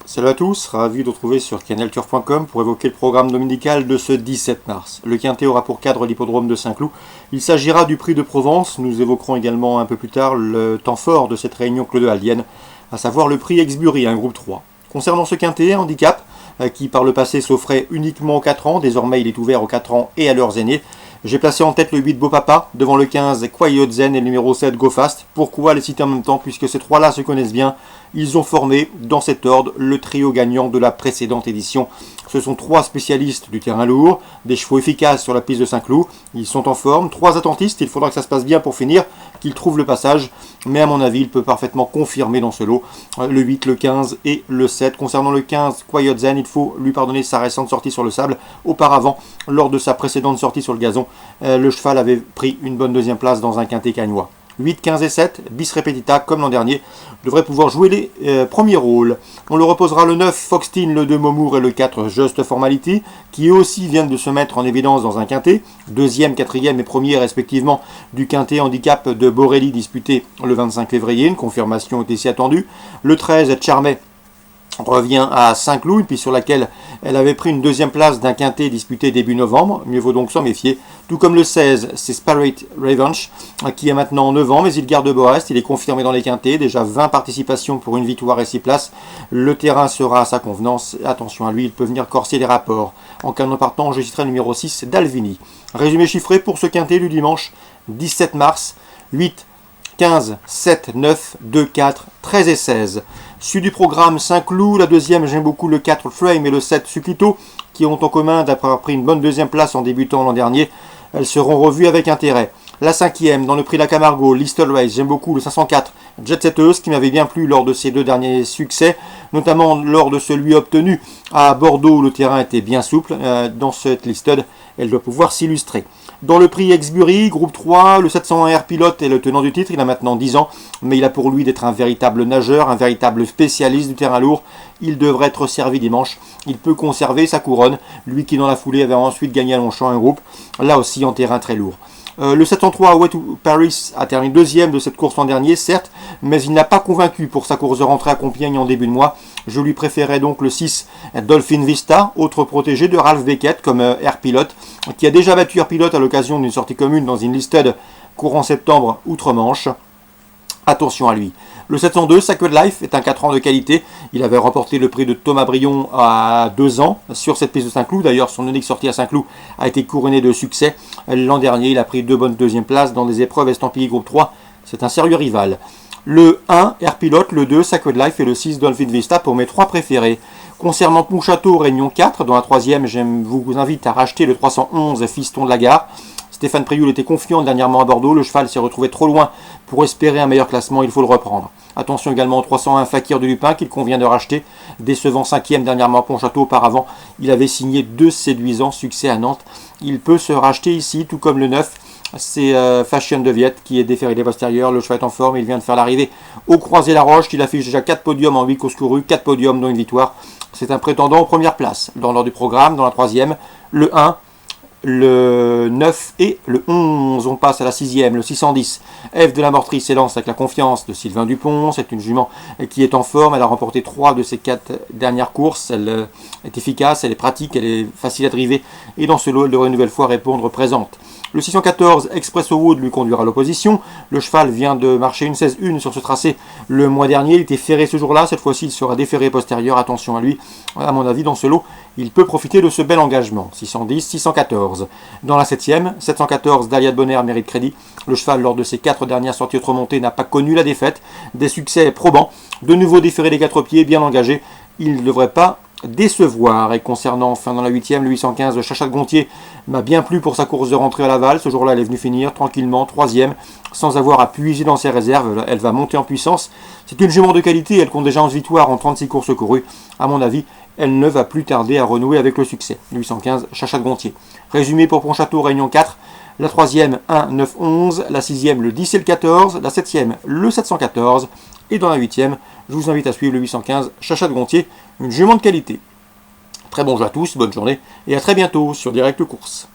Salut à tous, ravi de vous retrouver sur canalturf.com pour évoquer le programme dominical de ce 17 mars. Le Quintet aura pour cadre l'hippodrome de Saint-Cloud. Il s'agira du Prix de Provence. Nous évoquerons également un peu plus tard le temps fort de cette réunion clodoaldienne, à savoir le Prix Exbury, un groupe 3. Concernant ce Quintet, handicap, qui par le passé s'offrait uniquement aux 4 ans, désormais il est ouvert aux 4 ans et à leurs aînés. J'ai placé en tête le 8 Beau Papa, devant le 15 Quiet Zen et le numéro 7 Go Fast. Pourquoi les citer en même temps? Puisque ces trois-là se connaissent bien. Ils ont formé, dans cet ordre, le trio gagnant de la précédente édition. Ce sont trois spécialistes du terrain lourd, des chevaux efficaces sur la piste de Saint-Cloud. Ils sont en forme, trois attentistes, il faudra que ça se passe bien pour finir, qu'ils trouvent le passage. Mais à mon avis, il peut parfaitement confirmer dans ce lot le 8, le 15 et le 7. Concernant le 15, Quiet Zen, il faut lui pardonner sa récente sortie sur le sable. Auparavant, lors de sa précédente sortie sur le gazon, le cheval avait pris une bonne deuxième place dans un quintet cagnois. 8, 15 et 7, bis repetita, comme l'an dernier, devraient pouvoir jouer les premiers rôles. On le reposera le 9, Foxteen, le 2, Momour et le 4, Just Formality, qui eux aussi viennent de se mettre en évidence dans un quintet, deuxième, quatrième et premier respectivement du quintet handicap de Borelli disputé le 25 février, une confirmation était si attendue. Le 13, Charmet, revient à Saint-Cloud, puis sur laquelle elle avait pris une deuxième place d'un quintet disputé début novembre, mieux vaut donc s'en méfier. Tout comme le 16, c'est Spirit Revenge, qui est maintenant 9 ans, mais il garde Borest, il est confirmé dans les quintets, déjà 20 participations pour une victoire et 6 places. Le terrain sera à sa convenance, attention à lui, il peut venir corser les rapports. En cas de partant, je citerai le numéro 6, Dalvini. Résumé chiffré pour ce quintet du dimanche 17 mars, 8, 15, 7, 9, 2, 4, 13 et 16. Celui du programme Saint-Cloud, la deuxième, j'aime beaucoup le 4 Frame et le 7 Sukito, qui ont en commun d'avoir pris une bonne deuxième place en débutant l'an dernier. Elles seront revues avec intérêt. La cinquième, dans le prix La Camargo, Listle Race, j'aime beaucoup le 504 Jet Setteuse, qui m'avait bien plu lors de ses deux derniers succès, notamment lors de celui obtenu à Bordeaux où le terrain était bien souple. Dans cette listed, elle doit pouvoir s'illustrer. Dans le prix Exbury, groupe 3, le 701 Air Pilote est le tenant du titre, il a maintenant 10 ans, mais il a pour lui d'être un véritable nageur, un véritable spécialiste du terrain lourd. Il devrait être servi dimanche, il peut conserver sa couronne, lui qui dans la foulée avait ensuite gagné à Longchamp un groupe, là aussi en terrain très lourd. Le 703 Way to Paris a terminé deuxième de cette course l'an dernier, certes, mais il n'a pas convaincu pour sa course de rentrée à Compiègne en début de mois. Je lui préférais donc le 6 Dolphin Vista, autre protégé de Ralph Beckett comme Air Pilote, qui a déjà battu Air Pilote à l'occasion d'une sortie commune dans une listed courant septembre outre-Manche. Attention à lui. Le 702, Sacred Life, est un 4 ans de qualité. Il avait remporté le prix de Thomas Brion à 2 ans sur cette piste de Saint-Cloud. D'ailleurs, son unique sortie à Saint-Cloud a été couronnée de succès. L'an dernier, il a pris 2 bonnes deuxièmes places dans des épreuves estampillées groupe 3. C'est un sérieux rival. Le 1, Air Pilote, le 2, Sacred Life et le 6, Dolphin Vista pour mes 3 préférés. Concernant Pontchâteau, Réunion 4, dans la troisième, je vous invite à racheter le 311 Fiston de la Gare. Stéphane Prioul était confiant dernièrement à Bordeaux, le cheval s'est retrouvé trop loin pour espérer un meilleur classement, il faut le reprendre. Attention également au 301 Fakir de Lupin qu'il convient de racheter, décevant 5e dernièrement à Pontchâteau auparavant, il avait signé 2 séduisants succès à Nantes. Il peut se racheter ici, tout comme le 9, c'est Fashion de Viette qui est déféré des postérieurs, le cheval est en forme, il vient de faire l'arrivée au Croisé-la-Roche, il affiche déjà 4 podiums en 8 courses courues, 4 podiums dont une victoire. C'est un prétendant aux premières places. Dans l'ordre du programme, dans la troisième, le 1, le 9 et le 11. On passe à la 6e, le 610. F de la Mortrie s'élance avec la confiance de Sylvain Dupont. C'est une jument qui est en forme. Elle a remporté 3 de ses 4 dernières courses. Elle est efficace, elle est pratique, elle est facile à driver. Et dans ce lot, elle devrait une nouvelle fois répondre présente. Le 614 Expresso Wood lui conduira à l'opposition. Le cheval vient de marcher une 16-1 sur ce tracé le mois dernier. Il était ferré ce jour-là. Cette fois-ci, il sera déféré postérieur. Attention à lui. À mon avis, dans ce lot, il peut profiter de ce bel engagement. 610, 614. Dans la 7e, 714 Dahlia de Bonheur mérite crédit. Le cheval, lors de ses 4 dernières sorties remontées, n'a pas connu la défaite. Des succès probants. De nouveau déféré des 4 pieds, bien engagé. Il ne devrait pas décevoir. Et concernant enfin dans la 8e, le 815 Chacha de Gontier m'a bien plu pour sa course de rentrée à Laval. Ce jour-là, elle est venue finir tranquillement 3e sans avoir à puiser dans ses réserves. Elle va monter en puissance. C'est une jument de qualité. Elle compte déjà 11 victoires en 36 courses courues. À mon avis, elle ne va plus tarder à renouer avec le succès. 815 Chacha de Gontier. Résumé pour Pontchâteau, Réunion 4. La 3e, 1, 9, 11. La 6e, le 10 et le 14. La 7e, le 714. Et dans la 8e, je vous invite à suivre le 815 Chacha de Gontier, une jument de qualité. Très bon jeu à tous, bonne journée et à très bientôt sur Direct Course.